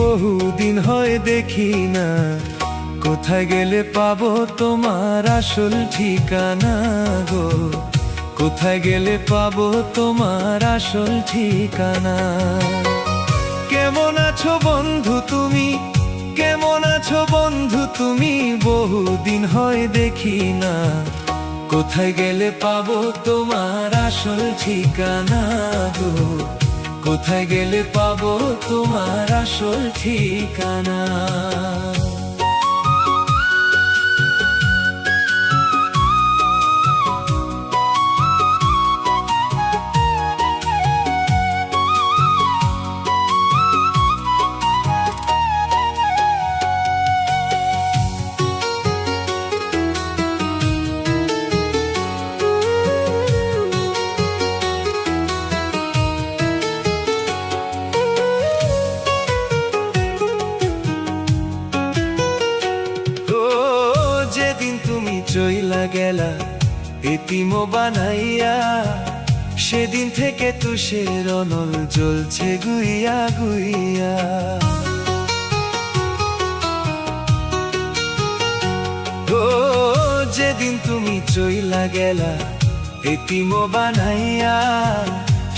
বহুদিন হয় দেখি না, কোথায় গেলে পাবো তোমার আসল ঠিকানা গো? কোথায় গেলে পাবো তোমার আসল ঠিকানা? কেমন আছো বন্ধু তুমি, কেমন আছো বন্ধু তুমি? বহুদিন হয় দেখি না, কোথায় গেলে পাবো তোমার আসল ঠিকানা গো? কোথায় গেলে পাবো তোমার আসল ঠিকানা? যেদিন তুমি চইলা গেলা এতিম বানাইয়া, সেদিন থেকে তুষের অনল জ্বলছে গুইয়া গুইয়া। ও যেদিন তুমি চইলা গেলা এতিম বানাইয়া,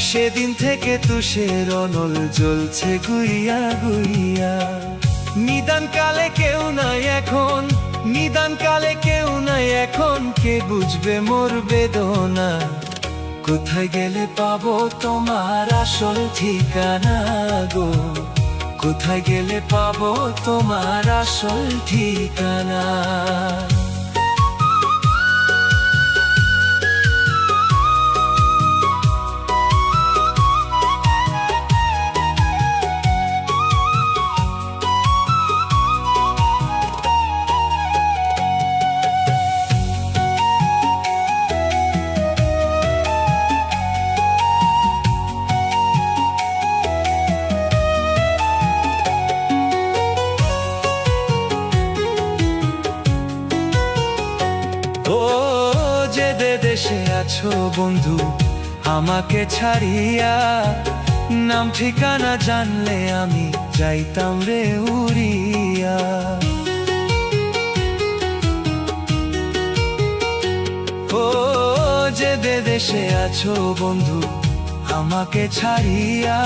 সেদিন থেকে তুষের অনল জ্বলছে গুইয়া গুইয়া। নিদান কালে কেউ নাই এখন, নিদান কালে কেউ নাই এখন, কে বুঝবে মোর বেদনা? কোথায় গেলে পাবো তোমার আসল ঠিকানা গো? কোথায় গেলে পাবো তোমার আসল ঠিকানা? ও যে দেশে আছো বন্ধু আমাকে ছাড়িয়া, নাম ঠিকানা জানলে আমি যাইতাম রে উড়িয়া। ও যে দেশে আছো বন্ধু আমাকে ছাড়িয়া,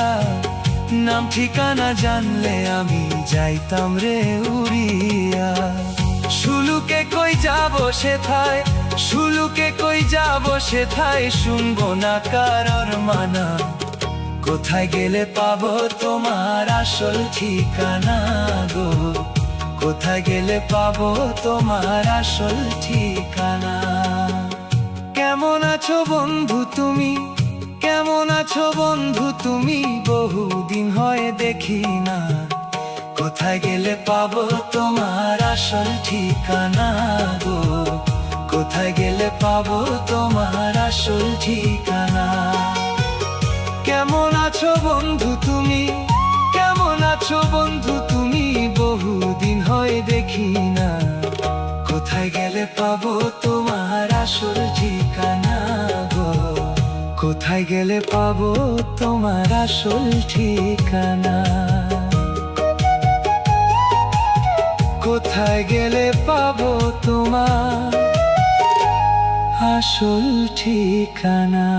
নাম ঠিকানা জানলে আমি যাইতাম রে উড়িয়া। শুলুকে কই যাবো সেথায়, শুলুকে কই যাবো সেথায়, শুনবো না কারোর মানা। কোথায় গেলে পাবো তোমার আসল ঠিকানা গো? কোথায় গেলে পাবো তোমার আসল ঠিকানা? কেমন আছো বন্ধু তুমি, কেমন আছো বন্ধু তুমি? বহুদিন হয় দেখি না, কোথায় গেলে পাবো তোমার আসল ঠিকানা গো? কোথায় গেলে পাবো তোমার আসল ঠিকানা? কেমন আছো বন্ধু তুমি, কেমন আছো বন্ধু তুমি? বহুদিন হয় দেখি না, কোথায় গেলে পাবো তোমার আসল ঠিকানা গো? কোথায় গেলে পাবো তোমার আসল ঠিকানা? কোথায় গেলে পাবো তোমার আসল ঠিকানা?